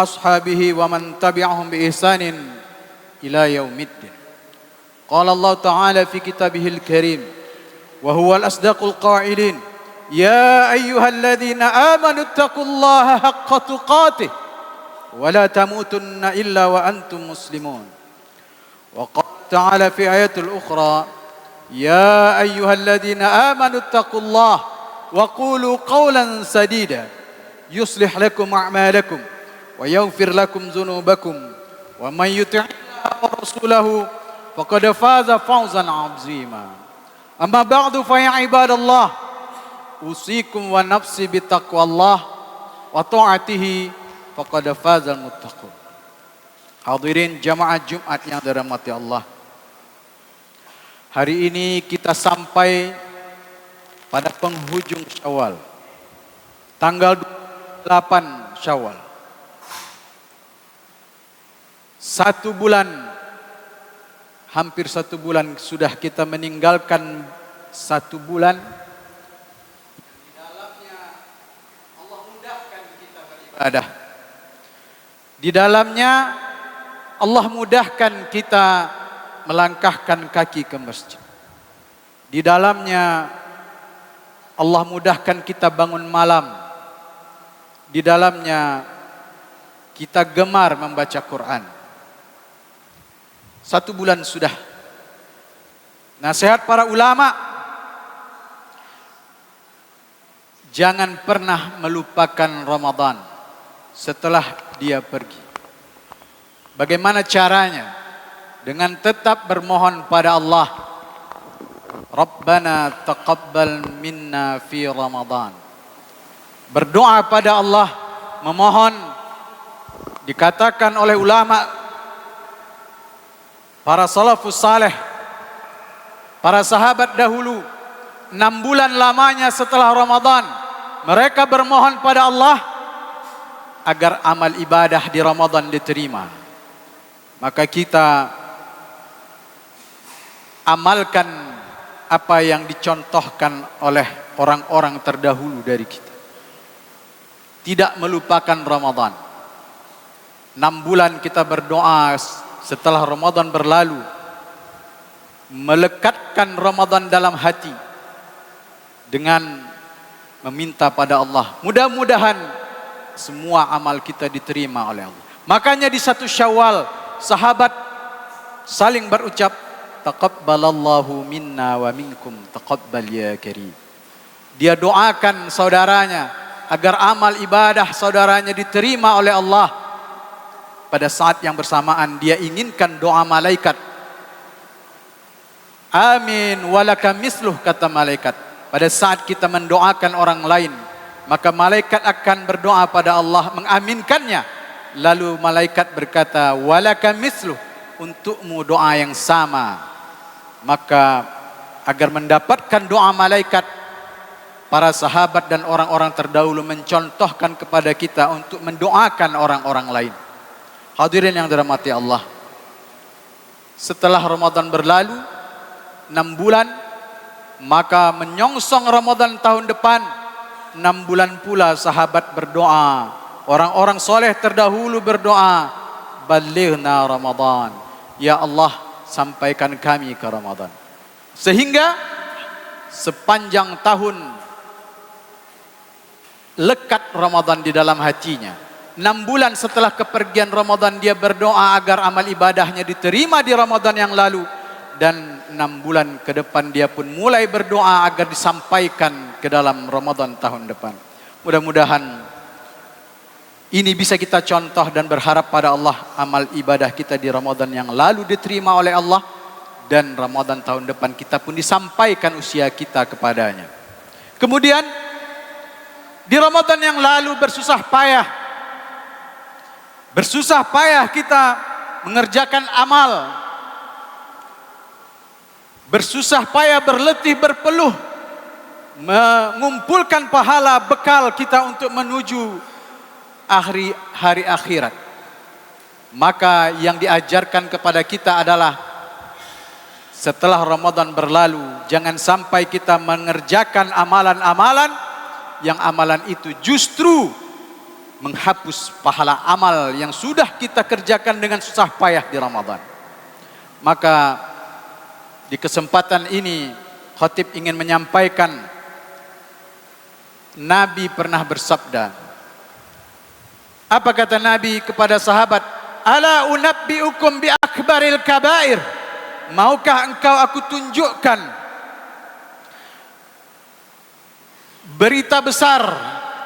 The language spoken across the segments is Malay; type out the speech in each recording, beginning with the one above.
وأصحابه ومن تبعهم بإحسان إلى يوم الدين. قال الله تعالى في كتابه الكريم وهو الأصدق القائلين يا أيها الذين آمنوا اتقوا الله حق تقاته ولا تموتن إلا وأنتم مسلمون. وقال تعالى في آية الأخرى يا أيها الذين آمنوا اتقوا الله وقولوا قولا سديدا يصلح لكم أعمالكم ويغفر لكم ذنوبكم ومن يطع الله ورسوله فقد فاز فوزا عظيما. أما بعد فيا عباد الله أوصيكم ونفسي بتقوى الله وطاعته فقد فاز المتقون. Hadirin jamaah Jumat yang dirahmati Allah. Hari ini kita sampai pada penghujung Syawal. Tanggal 8 Syawal. 1 bulan, hampir 1 bulan sudah kita meninggalkan 1 bulan. Di dalamnya Allah mudahkan kita beribadah. Di dalamnya Allah mudahkan kita melangkahkan kaki ke masjid. Di dalamnya Allah mudahkan kita bangun malam. Di dalamnya kita gemar membaca Quran. 1 bulan sudah. Nasihat para ulama, jangan pernah melupakan Ramadan setelah dia pergi. Bagaimana caranya? Dengan tetap bermohon pada Allah. Rabbana taqabbal minna fi Ramadan. Berdoa pada Allah, memohon. Dikatakan oleh ulama, para salafus saleh, para sahabat dahulu, 6 bulan lamanya setelah Ramadan, mereka bermohon pada Allah agar amal ibadah di Ramadan diterima. Maka kita amalkan apa yang dicontohkan oleh orang-orang terdahulu dari kita. Tidak melupakan Ramadan. 6 bulan kita berdoa setelah Ramadan berlalu. Melekatkan Ramadan dalam hati. Dengan meminta pada Allah. Mudah-mudahan semua amal kita diterima oleh Allah. Makanya di 1 Syawal, sahabat saling berucap, taqabbalallahu minna wa minkum taqabbal ya karim. Dia doakan saudaranya agar amal ibadah saudaranya diterima oleh Allah. Pada saat yang bersamaan dia inginkan doa malaikat. Amin walaka misluh, kata malaikat. Pada saat kita mendoakan orang lain, maka malaikat akan berdoa pada Allah mengaminkannya. Lalu malaikat berkata, walaka misluh, untukmu doa yang sama. Maka agar mendapatkan doa malaikat, para sahabat dan orang-orang terdahulu mencontohkan kepada kita untuk mendoakan orang-orang lain. Hadirin yang dirahmati Allah. Setelah Ramadan berlalu 6 bulan, maka menyongsong Ramadan tahun depan 6 bulan pula sahabat berdoa. Orang-orang soleh terdahulu berdoa, balighna Ramadan. Ya Allah, sampaikan kami ke Ramadan. Sehingga sepanjang tahun lekat Ramadan di dalam hatinya. 6 bulan setelah kepergian Ramadan dia berdoa agar amal ibadahnya diterima di Ramadan yang lalu. Dan 6 bulan ke depan dia pun mulai berdoa agar disampaikan ke dalam Ramadan tahun depan. Mudah-mudahan ini bisa kita contoh dan berharap pada Allah amal ibadah kita di Ramadan yang lalu diterima oleh Allah. Dan Ramadan tahun depan kita pun disampaikan usia kita kepadanya. Kemudian di Ramadan yang lalu bersusah payah kita mengerjakan amal. Bersusah payah, berletih, berpeluh mengumpulkan pahala bekal kita untuk menuju hari akhirat. Maka yang diajarkan kepada kita adalah setelah Ramadan berlalu, jangan sampai kita mengerjakan amalan-amalan yang amalan itu justru menghapus pahala amal yang sudah kita kerjakan dengan susah payah di Ramadan. Maka di kesempatan ini khatib ingin menyampaikan, Nabi pernah bersabda. Apa kata Nabi kepada sahabat? Ala unabbiukum bi akbaril kabair. Maukah engkau aku tunjukkan berita besar?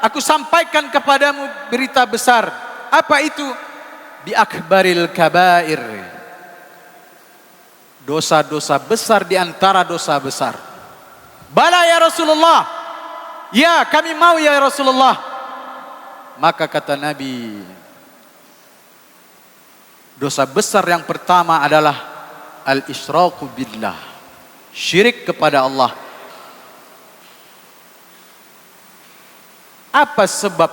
Aku sampaikan kepadamu berita besar. Apa itu? Bi akbaril kabair. Dosa-dosa besar di antara dosa besar. Bala ya Rasulullah. Ya, kami mau ya Rasulullah. Maka kata Nabi, dosa besar yang pertama adalah al-isyraku billah, syirik kepada Allah. Apa sebab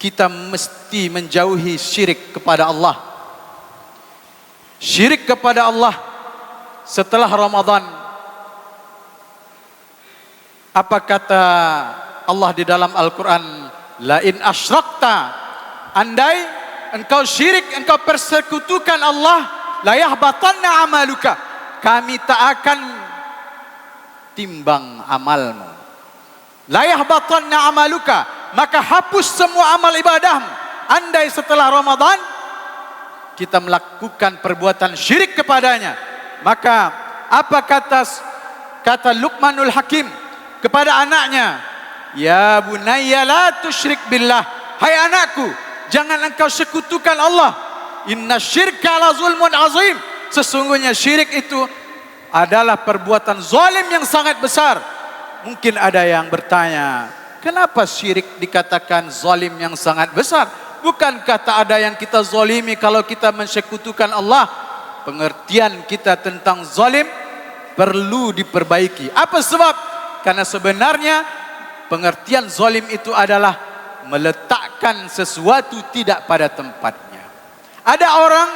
kita mesti menjauhi syirik kepada Allah? Syirik kepada Allah setelah Ramadan. Apa kata Allah di dalam Al-Quran? La in asyrakta, andai engkau syirik, engkau persekutukan Allah, la yahbatanna amaluka, kami tak akan timbang amalmu. La yahbatanna amaluka, maka hapus semua amal ibadahmu. Andai setelah Ramadan kita melakukan perbuatan syirik kepadanya, maka apa kata Luqmanul Hakim kepada anaknya? Ya bunayya la tusyrik billah. Hai anakku, jangan engkau sekutukan Allah. Inna syirka la zulmun azim. Sesungguhnya syirik itu adalah perbuatan zalim yang sangat besar. Mungkin ada yang bertanya, kenapa syirik dikatakan zalim yang sangat besar? Bukankah tak ada yang kita zalimi kalau kita mensekutukan Allah? Pengertian kita tentang zalim perlu diperbaiki. Apa sebab? Karena sebenarnya pengertian zalim itu adalah meletakkan sesuatu tidak pada tempatnya. Ada orang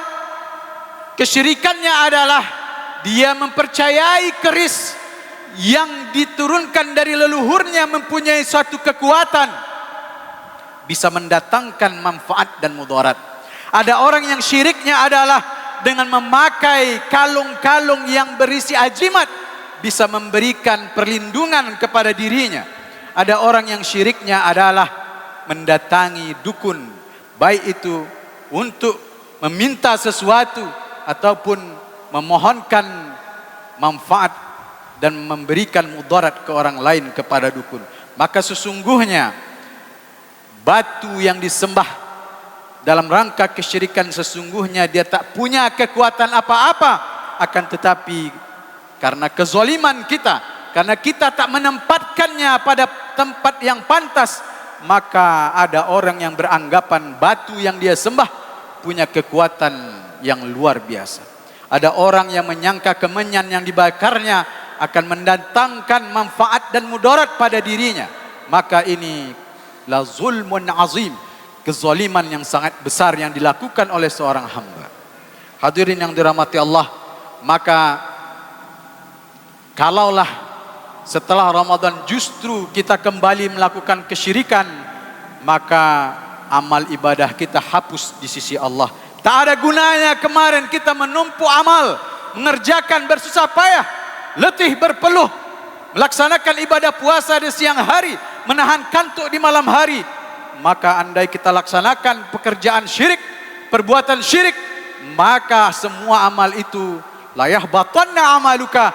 kesyirikannya adalah dia mempercayai keris yang diturunkan dari leluhurnya mempunyai suatu kekuatan, bisa mendatangkan manfaat dan mudarat. Ada orang yang syiriknya adalah dengan memakai kalung-kalung yang berisi ajimat, bisa memberikan perlindungan kepada dirinya. Ada orang yang syiriknya adalah mendatangi dukun, baik itu untuk meminta sesuatu ataupun memohonkan manfaat dan memberikan mudarat ke orang lain kepada dukun. Maka sesungguhnya batu yang disembah dalam rangka kesyirikan sesungguhnya dia tak punya kekuatan apa-apa, akan tetapi karena kezaliman kita, karena kita tak menempatkannya pada tempat yang pantas, maka ada orang yang beranggapan batu yang dia sembah punya kekuatan yang luar biasa. Ada orang yang menyangka kemenyan yang dibakarnya akan mendatangkan manfaat dan mudarat pada dirinya. Maka ini la zulmun azim, kezaliman yang sangat besar yang dilakukan oleh seorang hamba. Hadirin yang dirahmati Allah, maka kalaulah setelah Ramadan justru kita kembali melakukan kesyirikan, maka amal ibadah kita hapus di sisi Allah. Tak ada gunanya kemarin kita menumpuk amal, mengerjakan bersusah payah, letih berpeluh, melaksanakan ibadah puasa di siang hari, menahan kantuk di malam hari. Maka andai kita laksanakan pekerjaan syirik, perbuatan syirik, maka semua amal itu la yahbatanna amaluka,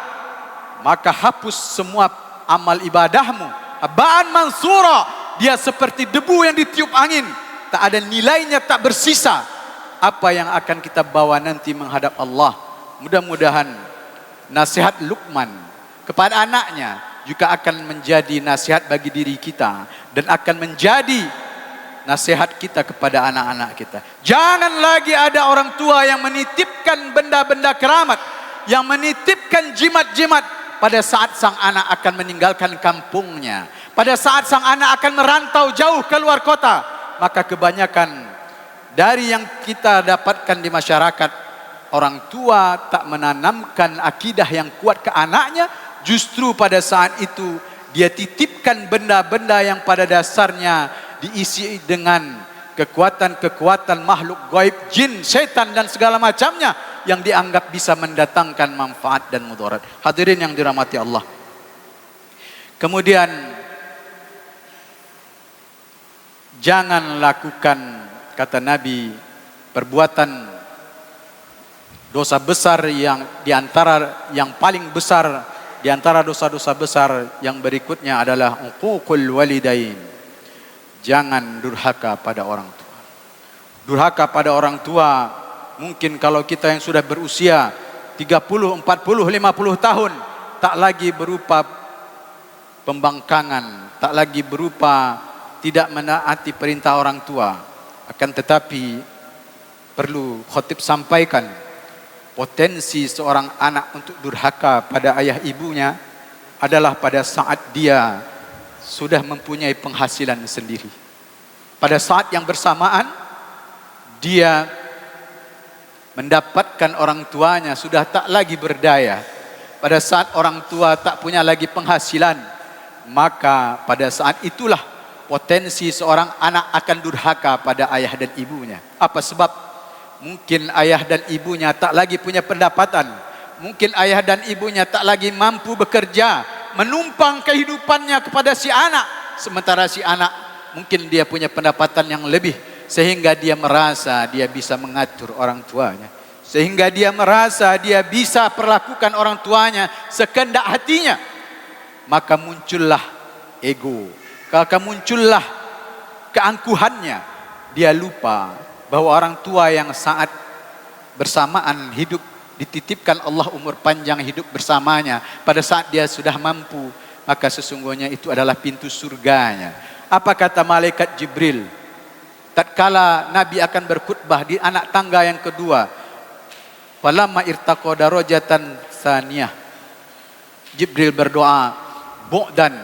maka hapus semua amal ibadahmu. Haba'an mansura, dia seperti debu yang ditiup angin, tak ada nilainya, tak bersisa. Apa yang akan kita bawa nanti menghadap Allah? Mudah-mudahan nasihat Luqman kepada anaknya juga akan menjadi nasihat bagi diri kita dan akan menjadi nasihat kita kepada anak-anak kita. Jangan lagi ada orang tua yang menitipkan benda-benda keramat, yang menitipkan jimat-jimat pada saat sang anak akan meninggalkan kampungnya, pada saat sang anak akan merantau jauh ke luar kota. Maka kebanyakan dari yang kita dapatkan di masyarakat, orang tua tak menanamkan akidah yang kuat ke anaknya. Justru pada saat itu dia titipkan benda-benda yang pada dasarnya diisi dengan kekuatan-kekuatan makhluk gaib, jin, setan dan segala macamnya yang dianggap bisa mendatangkan manfaat dan mudarat. Hadirin yang dirahmati Allah. Kemudian jangan lakukan, kata Nabi, perbuatan dosa besar yang diantara yang paling besar diantara dosa-dosa besar yang berikutnya adalah uququl walidain. Jangan durhaka pada orang tua. Durhaka pada orang tua mungkin kalau kita yang sudah berusia 30, 40, 50 tahun tak lagi berupa pembangkangan, tak lagi berupa tidak menaati perintah orang tua. Akan tetapi perlu khotib sampaikan, potensi seorang anak untuk durhaka pada ayah ibunya adalah pada saat dia sudah mempunyai penghasilan sendiri. Pada saat yang bersamaan dia mendapatkan orang tuanya sudah tak lagi berdaya. Pada saat orang tua tak punya lagi penghasilan, maka pada saat itulah potensi seorang anak akan durhaka pada ayah dan ibunya. Apa sebab? Mungkin ayah dan ibunya tak lagi punya pendapatan. Mungkin ayah dan ibunya tak lagi mampu bekerja, menumpang kehidupannya kepada si anak. Sementara si anak mungkin dia punya pendapatan yang lebih, sehingga dia merasa dia bisa mengatur orang tuanya. Sehingga dia merasa dia bisa perlakukan orang tuanya sekehendak hatinya. Maka muncullah ego, maka muncullah keangkuhannya. Dia lupa bahwa orang tua yang saat bersamaan hidup dititipkan Allah umur panjang hidup bersamanya, pada saat dia sudah mampu, maka sesungguhnya itu adalah pintu surganya. Apa kata malaikat Jibril tatkala Nabi akan berkhutbah di anak tangga yang kedua? Falamma irtaqa darajatan tsaniyah, Jibril berdoa, bu'dan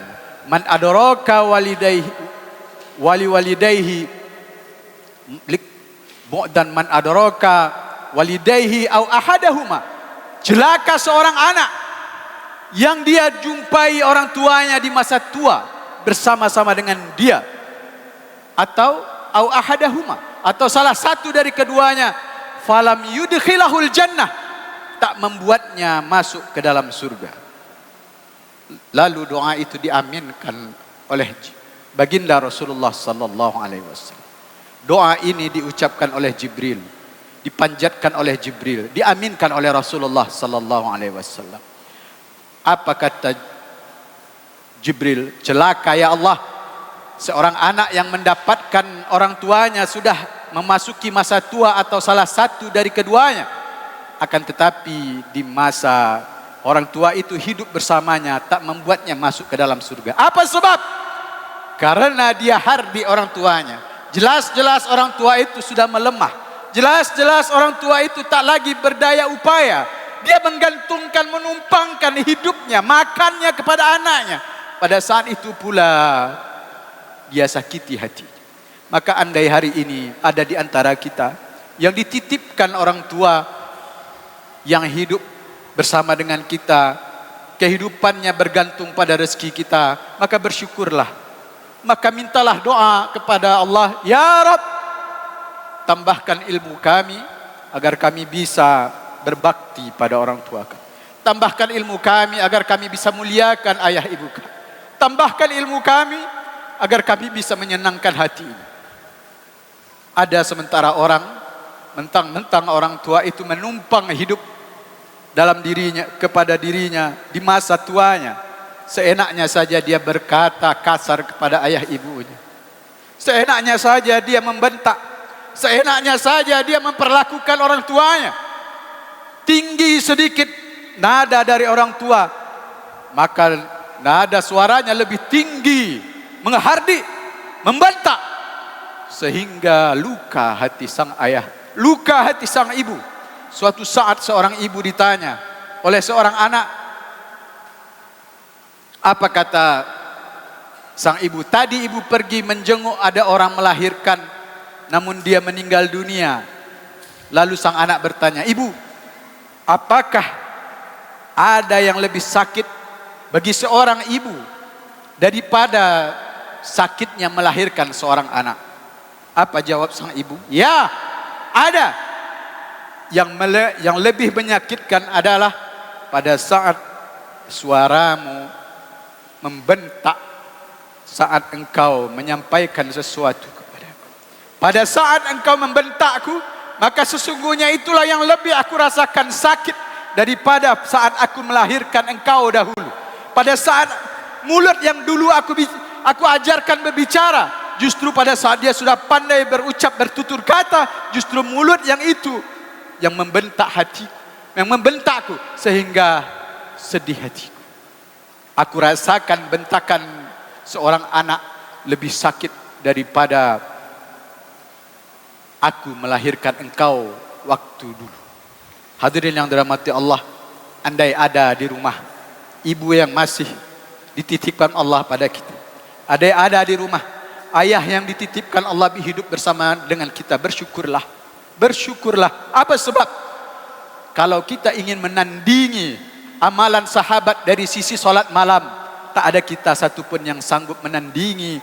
man adraka walidayhi walidayhi, bu'dan man adraka walidayhi au ahadahuma. Celaka seorang anak yang dia jumpai orang tuanya di masa tua bersama-sama dengan dia, atau au ahadahuma, atau salah satu dari keduanya, falam yudkhilahul jannah, tak membuatnya masuk ke dalam surga. Lalu doa itu diaminkan oleh baginda Rasulullah sallallahu alaihi wasallam. Doa ini diucapkan oleh Jibril, dipanjatkan oleh Jibril, diaminkan oleh Rasulullah sallallahu alaihi wasallam. Apa kata Jibril? Celaka ya Allah, seorang anak yang mendapatkan orang tuanya sudah memasuki masa tua atau salah satu dari keduanya, akan tetapi di masa orang tua itu hidup bersamanya tak membuatnya masuk ke dalam surga. Apa sebab? Karena dia hardi orang tuanya. Jelas-jelas orang tua itu sudah melemah. Jelas-jelas orang tua itu tak lagi berdaya upaya. Dia menggantungkan, menumpangkan hidupnya, makannya kepada anaknya. Pada saat itu pula dia sakiti hati. Maka andai hari ini ada di antara kita yang dititipkan orang tua yang hidup bersama dengan kita, kehidupannya bergantung pada rezeki kita, maka bersyukurlah. Maka mintalah doa kepada Allah, ya Rabb, tambahkan ilmu kami agar kami bisa berbakti pada orang tua kami. Tambahkan ilmu kami agar kami bisa muliakan ayah ibu kami. Tambahkan ilmu kami agar kami bisa menyenangkan hati ini. Ada sementara orang mentang-mentang orang tua itu menumpang hidup dalam dirinya, kepada dirinya di masa tuanya, seenaknya saja dia berkata kasar kepada ayah ibunya, seenaknya saja dia membentak, seenaknya saja dia memperlakukan orang tuanya. Tinggi sedikit nada dari orang tua, maka nada suaranya lebih tinggi, menghardik, membentak, sehingga luka hati sang ayah, luka hati sang ibu. Suatu saat seorang ibu ditanya oleh seorang anak, apa kata sang ibu? Tadi ibu pergi menjenguk ada orang melahirkan, namun dia meninggal dunia. Lalu sang anak bertanya, ibu, apakah ada yang lebih sakit bagi seorang ibu daripada sakitnya melahirkan seorang anak. Apa jawab sang ibu? Ya, ada. Yang lebih menyakitkan adalah pada saat suaramu membentak saat engkau menyampaikan sesuatu kepadaku. Pada saat engkau membentakku, maka sesungguhnya itulah yang lebih aku rasakan sakit daripada saat aku melahirkan engkau dahulu. Pada saat mulut yang dulu aku ajarkan berbicara, justru pada saat dia sudah pandai berucap bertutur kata, justru mulut yang itu yang membentak hatiku, yang membentakku sehingga sedih hatiku. Aku rasakan bentakan seorang anak lebih sakit daripada aku melahirkan engkau waktu dulu. Hadirin yang dirahmati Allah, andai ada di rumah ibu yang masih dititipkan Allah pada kita, andai ada di rumah ayah yang dititipkan Allah hidup bersama dengan kita, bersyukurlah. Bersyukurlah. Apa sebab? Kalau kita ingin menandingi amalan sahabat dari sisi solat malam, tak ada kita satupun yang sanggup menandingi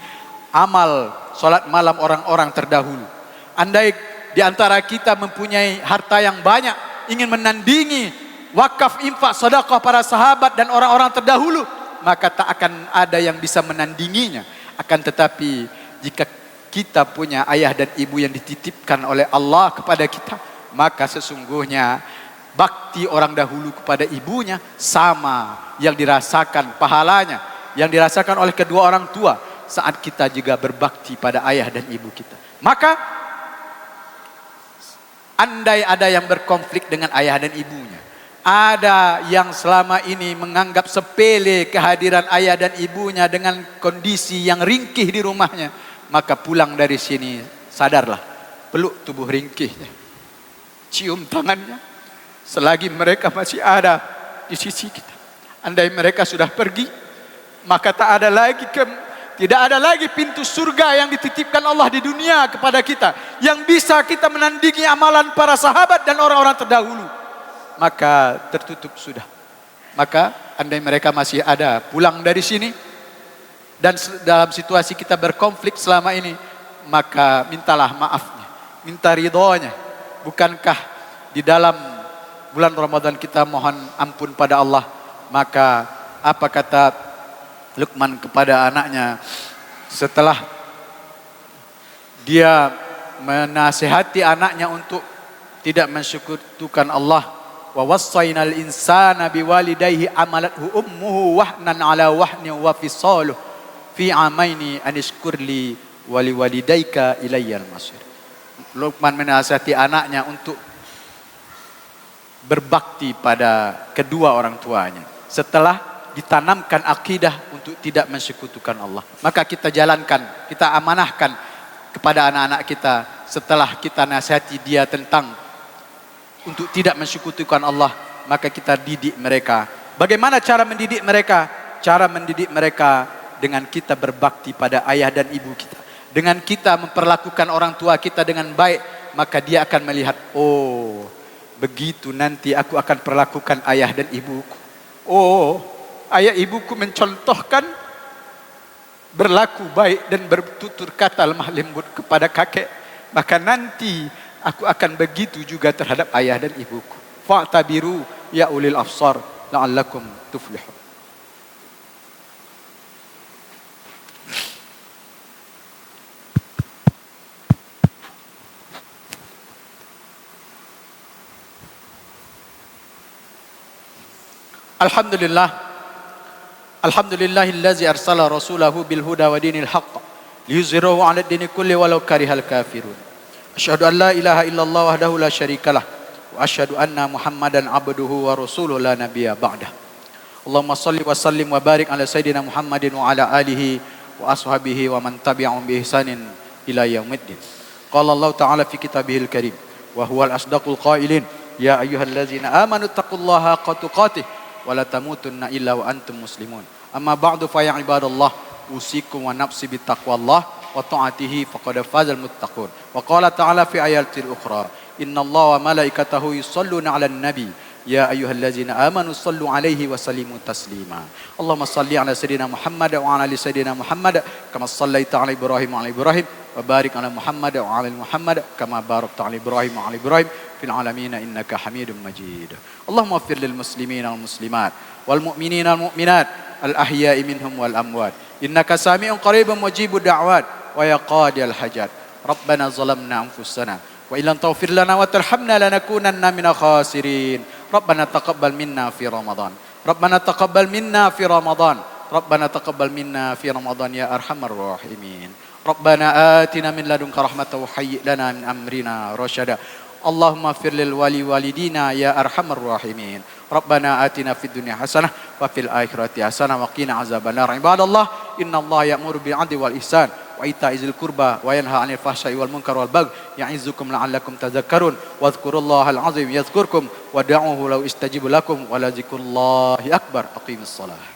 amal solat malam orang-orang terdahulu. Andai di antara kita mempunyai harta yang banyak, ingin menandingi wakaf, infak, sedekah para sahabat dan orang-orang terdahulu, maka tak akan ada yang bisa menandinginya. Akan tetapi jika kita punya ayah dan ibu yang dititipkan oleh Allah kepada kita, maka sesungguhnya bakti orang dahulu kepada ibunya sama yang dirasakan pahalanya, yang dirasakan oleh kedua orang tua saat kita juga berbakti pada ayah dan ibu kita. Maka andai ada yang berkonflik dengan ayah dan ibunya, ada yang selama ini menganggap sepele kehadiran ayah dan ibunya dengan kondisi yang ringkih di rumahnya, maka pulang dari sini sadarlah, peluk tubuh ringkihnya, cium tangannya selagi mereka masih ada di sisi kita. Andai mereka sudah pergi, maka tidak ada lagi pintu surga yang dititipkan Allah di dunia kepada kita yang bisa kita menandingi amalan para sahabat dan orang-orang terdahulu. Maka tertutup sudah. Maka andai mereka masih ada pulang dari sini dan dalam situasi kita berkonflik selama ini, maka mintalah maafnya, minta ridhonya. Bukankah di dalam bulan Ramadan kita mohon ampun pada Allah? Maka apa kata Luqman kepada anaknya setelah dia menasihati anaknya untuk tidak mensyukurkan Allah? Wa wassaynal insana biwalidayhi amalathu ummuhu wahnan ala wahni wa fisaluhu fi amaini anishkurli wali walidayka ilayyal masir. Luqman menasihati anaknya untuk berbakti pada kedua orang tuanya setelah ditanamkan akidah untuk tidak mensekutukan Allah. Maka kita jalankan, kita amanahkan kepada anak-anak kita setelah kita nasihati dia tentang untuk tidak mensekutukan Allah, maka kita didik mereka. Bagaimana cara mendidik mereka? Cara mendidik mereka dengan kita berbakti pada ayah dan ibu kita. Dengan kita memperlakukan orang tua kita dengan baik, maka dia akan melihat, oh, begitu nanti aku akan perlakukan ayah dan ibuku. Oh, ayah ibuku mencontohkan berlaku baik dan bertutur kata lemah lembut kepada kakek, maka nanti aku akan begitu juga terhadap ayah dan ibuku. Fa'tabiru ya ulil absar la'allakum tuflihun. Alhamdulillah. Alhamdulillahillazi arsala rasulahu bil huda wa dinil haqq liyuzhirahu 'ala ad-dini kulli walau karihal kafirun. Asyhadu an la ilaha illallah wahdahu la syarikalah wa asyhadu anna Muhammadan abduhu wa rasuluhu la nabiyya ba'dah. Allahumma shalli wa sallim wa barik ala sayidina Muhammadin wa ala alihi wa ashabihi wa man tabi'ahum bi ihsanin ila yaumiddin. Qala Allah ta'ala fi kitabihil karim wa huwal asdaqul qailin ya ayyuhallazina amanu taqullaha haqqa tuqatih wa la tamutunna illa wa antum muslimun. Amma ba'du fa ya ibadallah usikum wa nafsi bittaqwallah wa ta'atihi faqad fazal muttaqun. Wa qala ta'ala fi ayatil ukhra innallaha wa malaikatahu yusholluna 'alan nabi يا أيها الذين آمنوا صلوا عليه وسلموا تسليما اللهم صل على سيدنا محمد وعلى آل سيدنا محمد كما صليت على إبراهيم وعلى إبراهيم وبارك على محمد وعلى محمد كما باركت على إبراهيم وعلى إبراهيم في العالمين إنك حميد مجيد اللهم اغفر للمسلمين والمسلمات والمؤمنين والمؤمنات الأحياء منهم والأموات إنك سامع قريب مجيب الدعوات ويا قاضي الحاجات ربنا ظلمنا أنفسنا وإن لم تغفر لنا وترحمنا لنكونن من الخاسرين ربنا تقبل منا في رمضان ربنا تقبل منا في رمضان ربنا تقبل منا في رمضان يا أرحم الراحمين ربنا آتنا من لدنك رحمة وهيئ لنا من أمرنا رشدا اللهم اغفر للوالي والدينا يا أرحم الراحمين ربنا آتنا في الدنيا حسنة وفي الآخرة حسنة وقنا عذاب النار عباد الله إن الله يأمر بالعدل والإحسان وإيتاء ذي القربى وينهى عن الفحشاء والمنكر والبغي يعظكم لعلكم تذكرون واذكروا الله العظيم يذكركم ودعوه لو استجيب لكم ولذكر الله أكبر أقيموا الصلاة